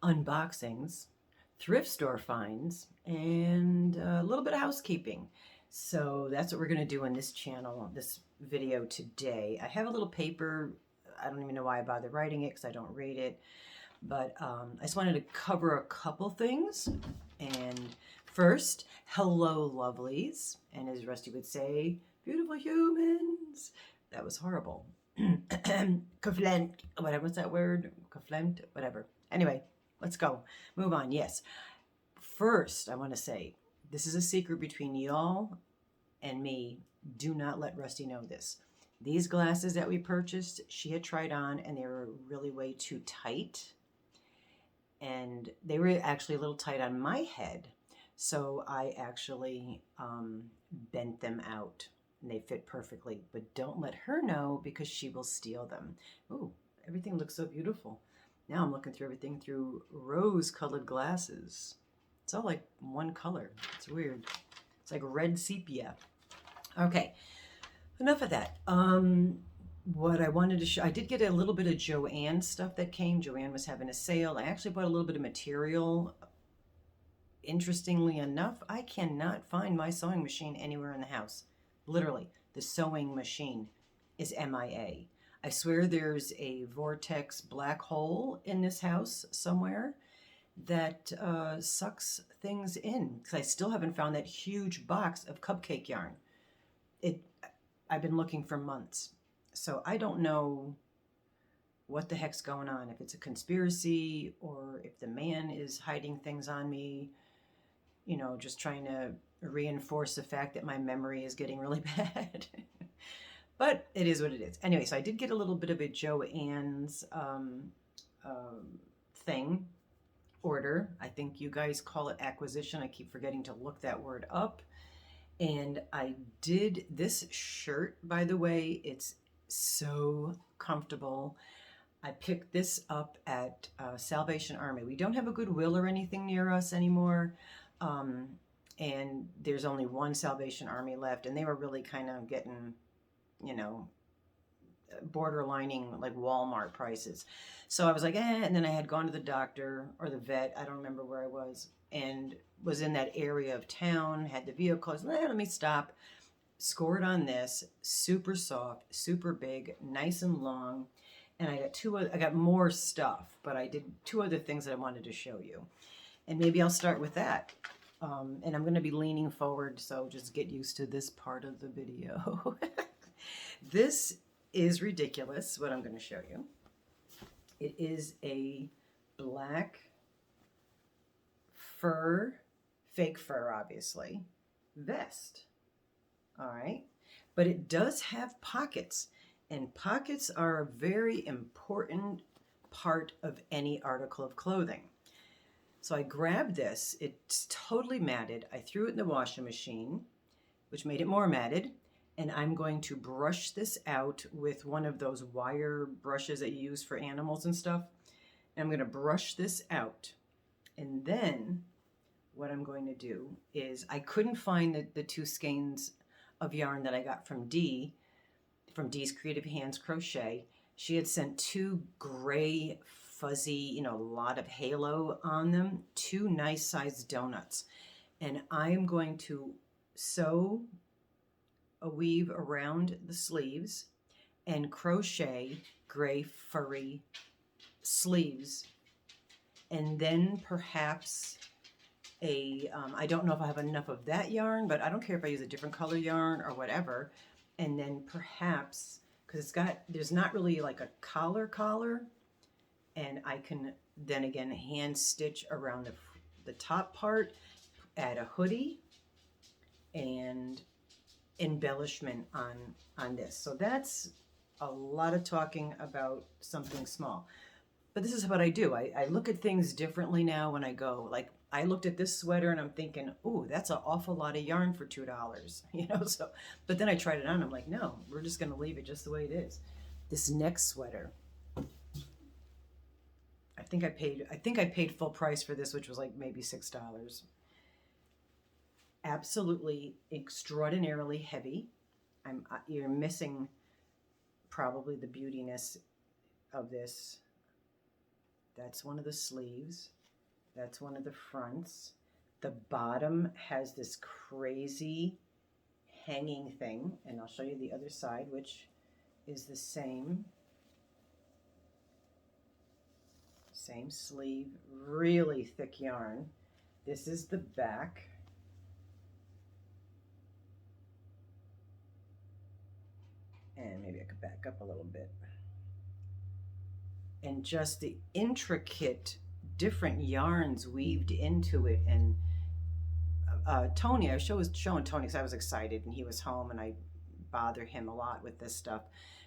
unboxings, thrift store finds, and a little bit of housekeeping. So that's what we're going to do in this channel, this video today. I have a little paper. I don't even know why I bother writing it because I don't read it. But I just wanted to cover a couple things. And first, hello, lovelies. And as Rusty would say, beautiful humans. That was horrible. Kaflent, whatever, what's that word? Kaflent, whatever. Anyway, let's go. Move on. Yes. First, I want to say, this is a secret between y'all and me. Do not let Rusty know this. These glasses that we purchased, she had tried on, and they were really way too tight. And they were actually a little tight on my head. So I actually bent them out. And they fit perfectly. But don't let her know because she will steal them. Ooh, everything looks so beautiful. Now I'm looking through everything through rose-colored glasses. It's all like one color. It's weird. It's like red sepia. Okay, enough of that. What I wanted to show, I did get a little bit of Joanne stuff that came. Joanne was having a sale. I actually bought a little bit of material. Interestingly enough, I cannot find my sewing machine anywhere in the house. Literally, the sewing machine is MIA. I swear there's a vortex black hole in this house somewhere that sucks things in, because I still haven't found that huge box of cupcake yarn. I've been looking for months. So I don't know what the heck's going on, if it's a conspiracy or if the man is hiding things on me, you know, just trying to reinforce the fact that my memory is getting really bad. But it is what it is. Anyway, so I did get a little bit of a Joann's thing, order. I think you guys call it acquisition. I keep forgetting to look that word up. And I did this shirt, by the way. It's so comfortable. I picked this up at Salvation Army. We don't have a Goodwill or anything near us anymore. And there's only one Salvation Army left. And they were really kind of getting, you know, borderlining like Walmart prices. So I was like, and then I had gone to the doctor or the vet. I don't remember where I was. And was in that area of town, had the vehicles. Let me stop. Scored on this, super soft, super big, nice and long. And I got more stuff, but I did two other things that I wanted to show you. And maybe I'll start with that. And I'm going to be leaning forward, so just get used to this part of the video. This is ridiculous, what I'm going to show you. It is a black fur, fake fur, obviously, vest. All right, but it does have pockets, and pockets are a very important part of any article of clothing. So I grabbed this. It's totally matted. I threw it in the washing machine, which made it more matted, and I'm going to brush this out with one of those wire brushes that you use for animals and stuff. And I'm going to brush this out, and then what I'm going to do is, I couldn't find the two skeins of yarn that I got from Dee's Creative Hands Crochet. She had sent two gray, fuzzy, you know, a lot of halo on them, two nice sized donuts. And I'm going to sew a weave around the sleeves and crochet gray furry sleeves. And then perhaps I don't know if I have enough of that yarn, but I don't care if I use a different color yarn or whatever. And then perhaps, because there's not really like a collar, and I can then again hand stitch around the top part, add a hoodie and embellishment on this. So that's a lot of talking about something small. But this is what I do. I look at things differently now when I go. Like, I looked at this sweater and I'm thinking, ooh, that's an awful lot of yarn for $2, you know? So, but then I tried it on. I'm like, no, we're just going to leave it just the way it is. This next sweater, I think I paid full price for this, which was like maybe $6. Absolutely extraordinarily heavy. You're missing probably the beautiness of this. That's one of the sleeves. That's one of the fronts. The bottom has this crazy hanging thing, and I'll show you the other side, which is the same. Same sleeve, really thick yarn. This is the back. And maybe I could back up a little bit. And just the intricate different yarns weaved into it. And Tony, I was showing Tony because I was excited and he was home and I bother him a lot with this stuff.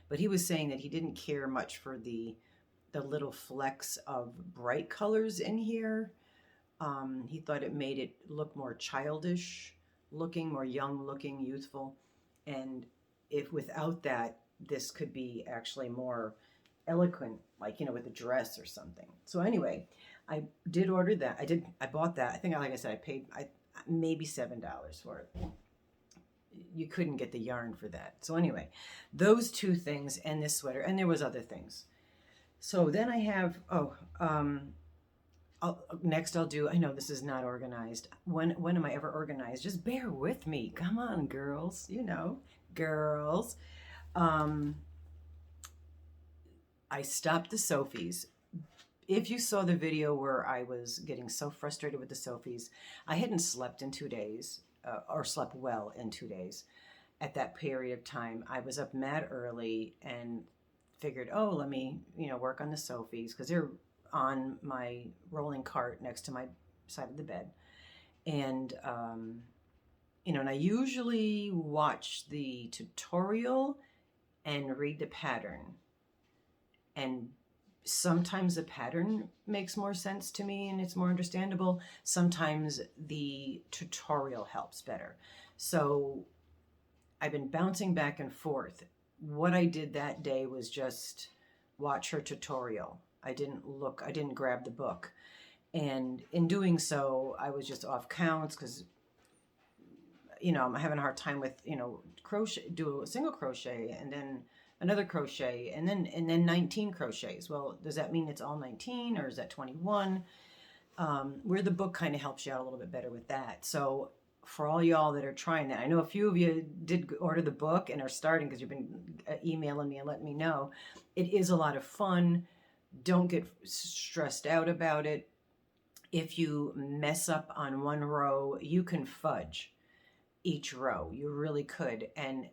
But he was saying that he didn't care much for the little flecks of bright colors in here. He thought it made it look more childish looking, more young looking, youthful. And if without that, this could be actually more eloquent, like, you know, with a dress or something. So anyway, I did order that. I bought that. I think, like I said, I paid maybe $7 for it. You couldn't get the yarn for that. So anyway, those two things and this sweater, and there was other things. So then I have, next I'll do, I know this is not organized. When am I ever organized? Just bear with me. Come on, girls, you know, girls. I stopped the Sophies. If you saw the video where I was getting so frustrated with the Sophies, I hadn't slept in 2 days, or slept well in 2 days. At that period of time, I was up mad early and figured, oh, let me, you know, work on the Sophies because they're on my rolling cart next to my side of the bed. And, you know, and I usually watch the tutorial and read the pattern. And sometimes the pattern makes more sense to me and it's more understandable. Sometimes the tutorial helps better. So I've been bouncing back and forth. What I did that day was just watch her tutorial. I didn't grab the book. And in doing so, I was just off counts because, you know, I'm having a hard time with, you know, crochet, do a single crochet and then another crochet and then 19 crochets. Well, does that mean it's all 19 or is that 21? Where the book kind of helps you out a little bit better with that. So for all y'all that are trying that, I know a few of you did order the book and are starting because you've been emailing me and letting me know. It is a lot of fun. Don't get stressed out about it. If you mess up on one row, you can fudge each row. You really could. And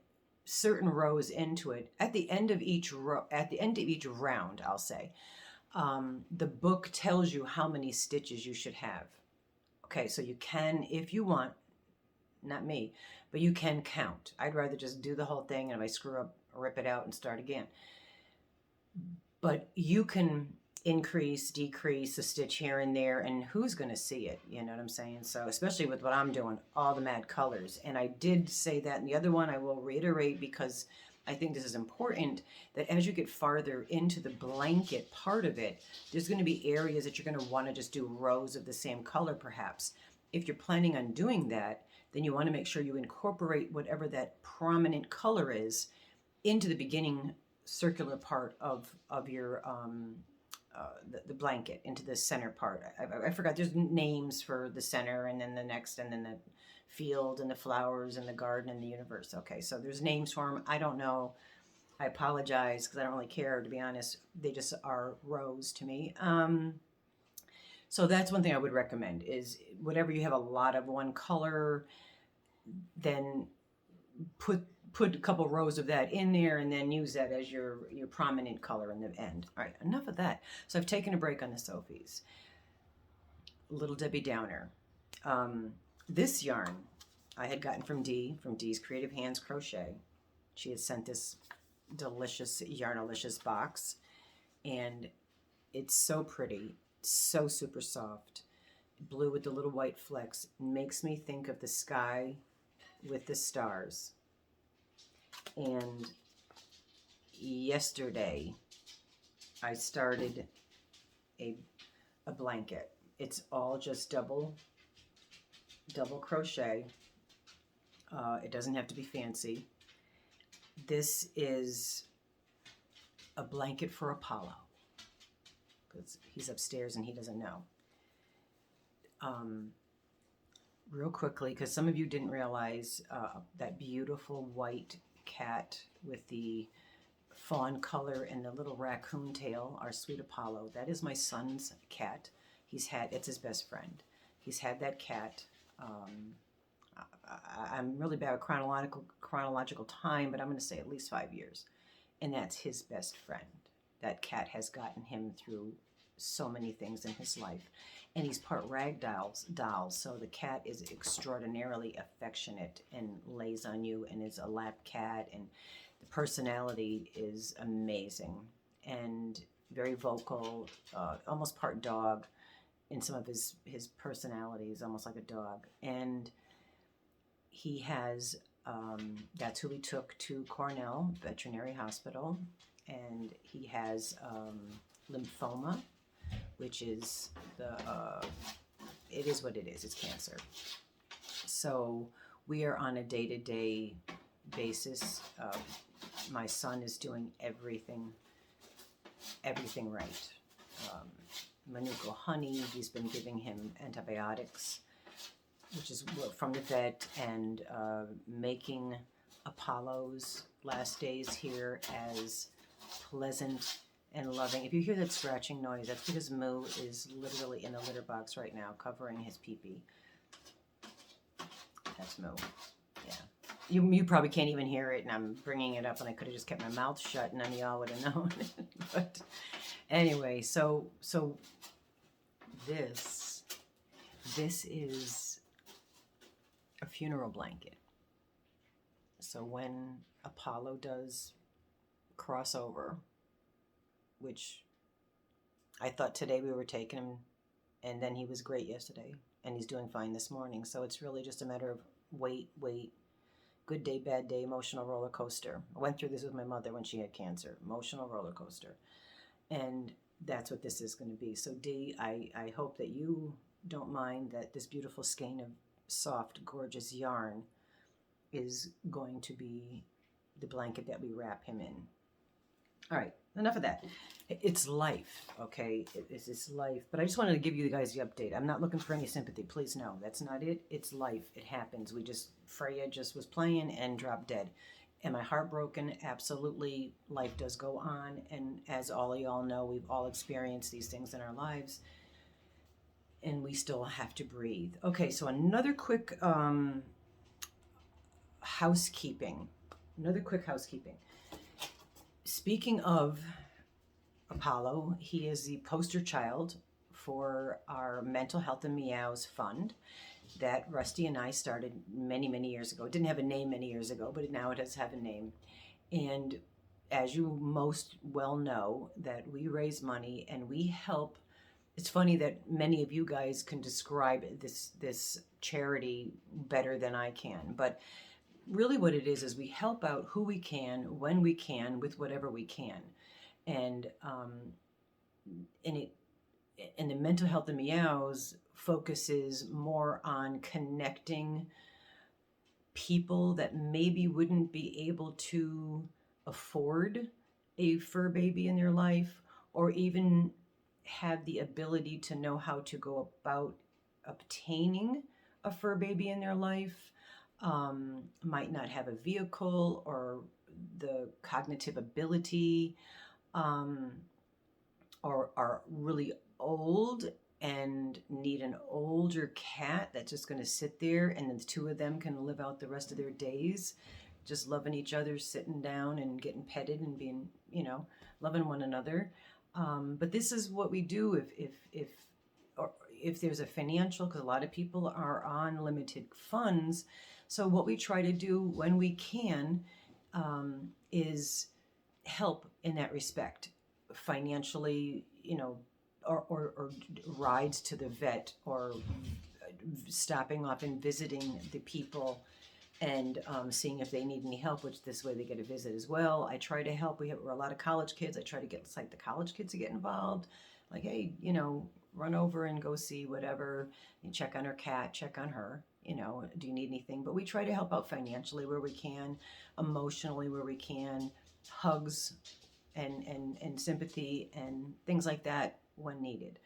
certain rows into it, at the end of each row, at the end of each round, I'll say, the book tells you how many stitches you should have. Okay, so you can, if you want, not me, but you can count. I'd rather just do the whole thing, and if I screw up, rip it out and start again. But you can increase, decrease a stitch here and there, and who's going to see it? You know what I'm saying? So especially with what I'm doing, all the mad colors. And I did say that in the other one. I will reiterate because I think this is important, that as you get farther into the blanket part of it, there's going to be areas that you're going to want to just do rows of the same color perhaps. If you're planning on doing that, then you want to make sure you incorporate whatever that prominent color is into the beginning circular part of your the blanket, into the center part. I forgot, there's names for the center and then the next and then the field and the flowers and the garden and the universe. Okay, so there's names for them. I don't know. I apologize because I don't really care, to be honest. They just are rows to me. So that's one thing I would recommend is whatever you have a lot of one color, then put a couple rows of that in there and then use that as your prominent color in the end. All right, enough of that. So I've taken a break on the Sophies. Little Debbie Downer. This yarn I had gotten from Dee's Creative Hands Crochet. She had sent this delicious Yarnolicious box, and it's so pretty, so super soft. Blue with the little white flecks. Makes me think of the sky with the stars. And yesterday I started a blanket. It's all just double crochet. It doesn't have to be fancy. This is a blanket for Apollo. because he's upstairs and he doesn't know. Real quickly, because some of you didn't realize that beautiful white cat with the fawn color and the little raccoon tail, our sweet Apollo, that is my son's cat. It's his best friend. He's had that cat. I'm really bad with chronological time, but I'm going to say at least 5 years. And that's his best friend. That cat has gotten him through so many things in his life. And he's part ragdoll, so the cat is extraordinarily affectionate and lays on you and is a lap cat, and the personality is amazing and very vocal, almost part dog in some of his personalities, almost like a dog. And he has, that's who we took to Cornell Veterinary Hospital, and he has lymphoma, which is it is what it is. It's cancer. So we are on a day-to-day basis. My son is doing everything right. Manuka honey, he's been giving him antibiotics, which is from the vet, and making Apollo's last days here as pleasant and loving. If you hear that scratching noise, that's because Moo is literally in the litter box right now, covering his pee-pee. That's Moo. Yeah. You probably can't even hear it, and I'm bringing it up, and I could have just kept my mouth shut, and none of y'all would have known. But anyway, so this is a funeral blanket. So when Apollo does crossover, which I thought today we were taking him, and then he was great yesterday, and he's doing fine this morning. So it's really just a matter of wait, good day, bad day, emotional roller coaster. I went through this with my mother when she had cancer, emotional roller coaster. And that's what this is going to be. So Dee, I hope that you don't mind that this beautiful skein of soft, gorgeous yarn is going to be the blanket that we wrap him in. All right, enough of that. It's life, okay? It's life. But I just wanted to give you guys the update. I'm not looking for any sympathy. Please, no. That's not it. It's life. It happens. Freya just was playing and dropped dead. Am I heartbroken? Absolutely. Life does go on. And as all of y'all know, we've all experienced these things in our lives. And we still have to breathe. Okay, so another quick housekeeping. Speaking of Apollo, he is the poster child for our Mental Health and Meows Fund that Rusty and I started many, many years ago. It didn't have a name many years ago, but now it does have a name. And as you most well know, that we raise money and we help. It's funny that many of you guys can describe this charity better than I can, but really what it is we help out who we can, when we can, with whatever we can. And the Mental Health and Meows focuses more on connecting people that maybe wouldn't be able to afford a fur baby in their life, or even have the ability to know how to go about obtaining a fur baby in their life, might not have a vehicle or the cognitive ability, or are really old and need an older cat that's just going to sit there, and then the two of them can live out the rest of their days just loving each other, sitting down and getting petted and being, loving one another. But this is what we do if there's a financial, because a lot of people are on limited funds. So what we try to do when we can is help in that respect, financially, or rides to the vet, or stopping off and visiting the people and seeing if they need any help, which this way they get a visit as well. I try to help. We're a lot of college kids. I try to get the college kids to get involved. Like, hey, run over and go see whatever, and check on her cat, check on her. Do you need anything? But we try to help out financially where we can, emotionally where we can, hugs and sympathy and things like that when needed.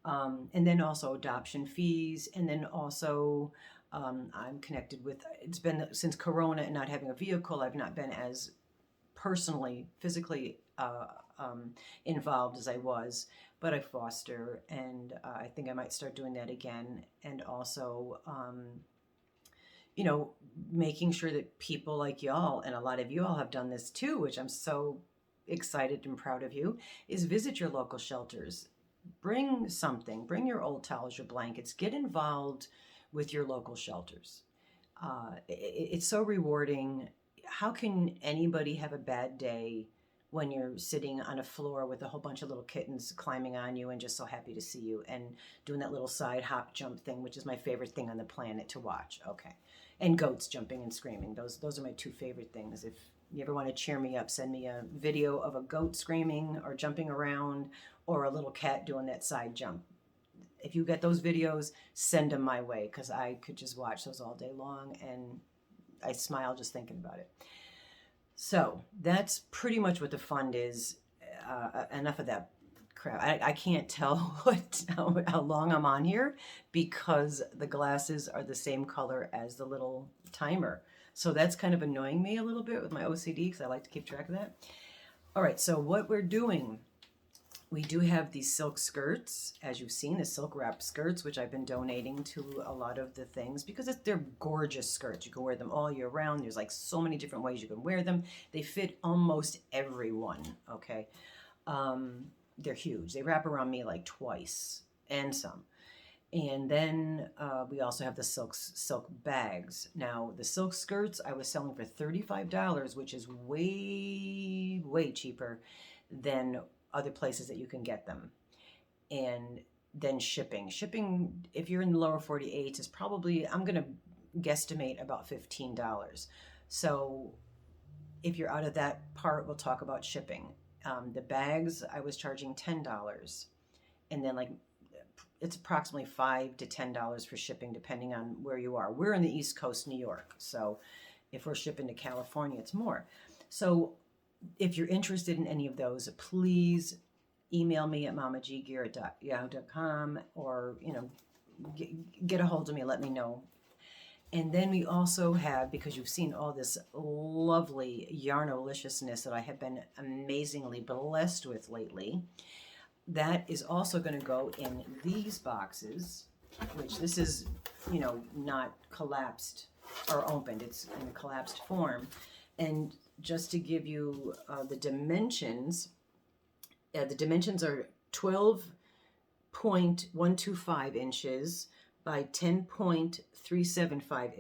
And then also adoption fees. And then also I'm connected with, it's been since Corona and not having a vehicle, I've not been as personally, physically involved as I was, but I foster, and I think I might start doing that again. And also, you know, making sure that people like y'all, and a lot of you all have done this too, which I'm so excited and proud of you, is visit your local shelters. Bring something, bring your old towels, your blankets, get involved with your local shelters. It's so rewarding. How can anybody have a bad day when you're sitting on a floor with a whole bunch of little kittens climbing on you and just so happy to see you and doing that little side hop jump thing, which is my favorite thing on the planet to watch. Okay. And goats jumping and screaming. Those are my two favorite things. If you ever want to cheer me up, send me a video of a goat screaming or jumping around or a little cat doing that side jump. If you get those videos, send them my way, because I could just watch those all day long and I smile just thinking about it. So that's pretty much what the fund is. Enough of that crap. I can't tell how long I'm on here because the glasses are the same color as the little timer. So that's kind of annoying me a little bit with my OCD because I like to keep track of that. All right, so what we're doing, we do have these silk skirts, as you've seen, the silk wrap skirts, which I've been donating to a lot of the things because they're gorgeous skirts. You can wear them all year round. There's like so many different ways you can wear them. They fit almost everyone, okay? They're huge. They wrap around me like twice and some. And then we also have the silk bags. Now, the silk skirts I was selling for $35, which is way, way cheaper than other places that you can get them. And then shipping. Shipping, if you're in the lower 48, is probably, I'm going to guesstimate about $15. So if you're out of that part, we'll talk about shipping. The bags, I was charging $10. And then like, it's approximately $5 to $10 for shipping, depending on where you are. We're in the East Coast, New York. So if we're shipping to California, it's more. So if you're interested in any of those, please email me at mamaggear@yahoo.com, or, you know, get a hold of me, let me know. And then we also have, because you've seen all this lovely yarnoliciousness that I have been amazingly blessed with lately, that is also going to go in these boxes, which this is, you know, not collapsed or opened. It's in a collapsed form. And just to give you the dimensions are 12.125 inches by 10.375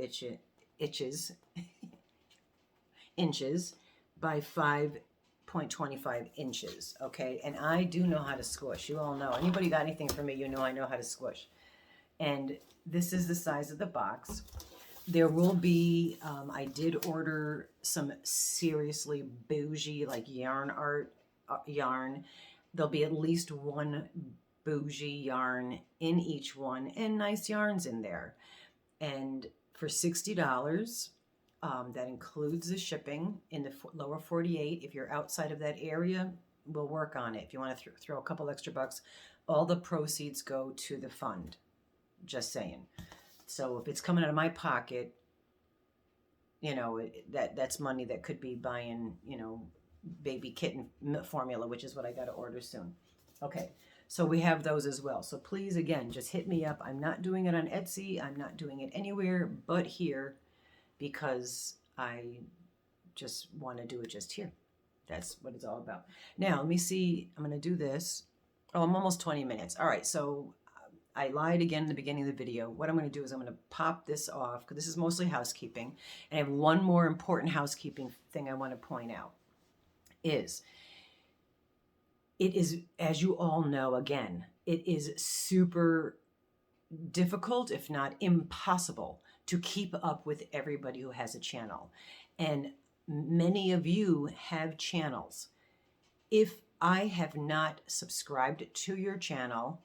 inches by 5.25 inches, okay? And I do know how to squish. You all know. Anybody got anything for me, you know I know how to squish. And this is the size of the box. There will be, I did order some seriously bougie, like yarn art yarn. There'll be at least one bougie yarn in each one, and nice yarns in there. And for $60, that includes the shipping in the lower 48. If you're outside of that area, we'll work on it. If you want to throw a couple extra bucks, all the proceeds go to the fund. Just saying. So if it's coming out of my pocket, you know, that's money that could be buying, you know, baby kitten formula, which is what I got to order soon. Okay, so we have those as well. So please, again, just hit me up. I'm not doing it on Etsy. I'm not doing it anywhere but here because I just want to do it just here. That's what it's all about. Now, let me see. I'm going to do this. Oh, I'm almost 20 minutes. All right, so I lied again in the beginning of the video. What I'm going to do is I'm going to pop this off because this is mostly housekeeping. And I have one more important housekeeping thing I want to point out is it is, as you all know, again, it is super difficult, if not impossible, to keep up with everybody who has a channel. And many of you have channels. If I have not subscribed to your channel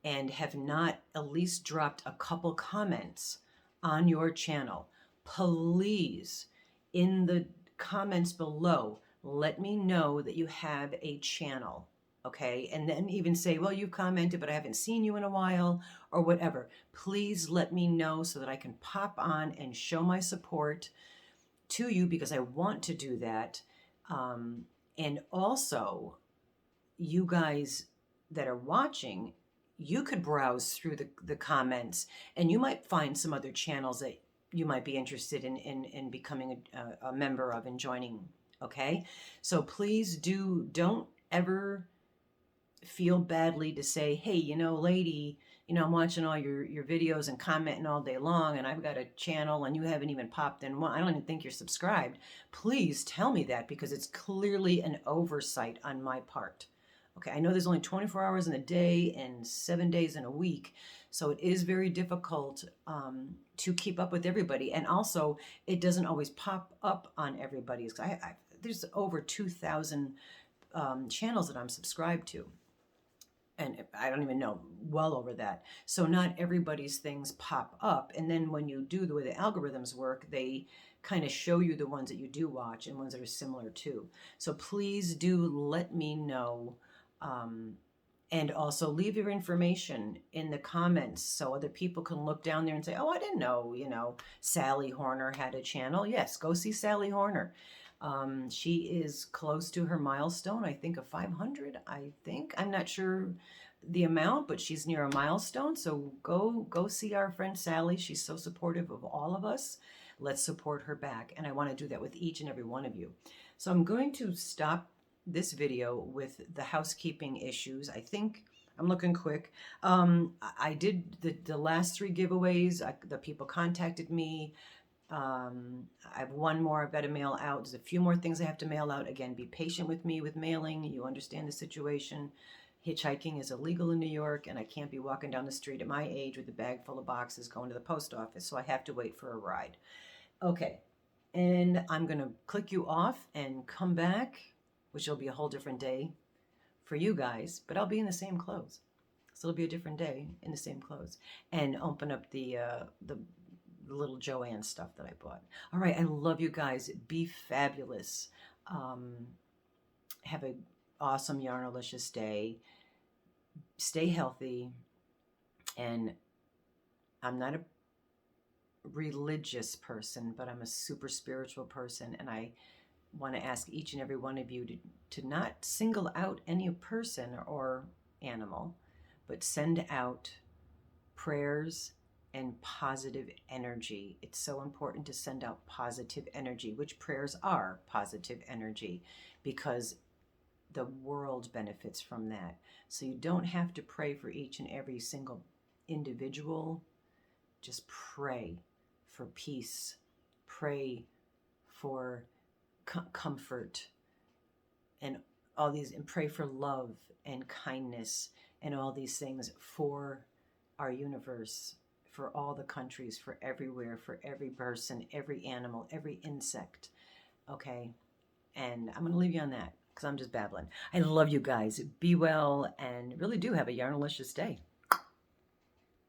and have not at least dropped a couple comments on your channel, please, in the comments below, let me know that you have a channel. okay? And then even say, well, you've commented, but I haven't seen you in a while, or whatever. Please let me know so that I can pop on and show my support to you, because I want to do that. And also, you guys that are watching, you could browse through the comments, and you might find some other channels that you might be interested in becoming a member of and joining, okay? So please don't ever feel badly to say, hey, lady, I'm watching all your videos and commenting all day long, and I've got a channel and you haven't even popped in one. I don't even think you're subscribed. Please tell me that, because it's clearly an oversight on my part. Okay, I know there's only 24 hours in a day and 7 days in a week, so it is very difficult to keep up with everybody. And also, it doesn't always pop up on everybody's. There's over 2,000 channels that I'm subscribed to. And I don't even know, well over that. So not everybody's things pop up. And then when you do the way the algorithms work, they kind of show you the ones that you do watch and ones that are similar too. So please do let me know. And also leave your information in the comments so other people can look down there and say, oh, I didn't know, Sally Horner had a channel. Yes, go see Sally Horner. She is close to her milestone, I think, of 500, I think. I'm not sure the amount, but she's near a milestone. So go see our friend Sally. She's so supportive of all of us. Let's support her back. And I want to do that with each and every one of you. So I'm going to stop this video with the housekeeping issues. I think I'm looking quick. I did the last 3 giveaways. The people contacted me. I have one more I've got to mail out. There's a few more things I have to mail out. Again, be patient with me with mailing. You understand the situation. Hitchhiking is illegal in New York, and I can't be walking down the street at my age with a bag full of boxes going to the post office, so I have to wait for a ride. Okay, and I'm going to click you off and come back, which will be a whole different day for you guys, but I'll be in the same clothes. So it'll be a different day in the same clothes. And open up the little Joanne stuff that I bought. All right, I love you guys. Be fabulous. Have an awesome Yarnolicious day. Stay healthy. And I'm not a religious person, but I'm a super spiritual person, and I want to ask each and every one of you to not single out any person or animal, but send out prayers and positive energy. It's so important to send out positive energy, which prayers are positive energy, because the world benefits from that. So you don't have to pray for each and every single individual. Just pray for peace. Pray for comfort and all these, and pray for love and kindness and all these things for our universe, for all the countries, for everywhere, for every person, every animal, every insect. Okay? And I'm going to leave you on that because I'm just babbling. I love you guys. Be well, and really do have a Yarnolicious day.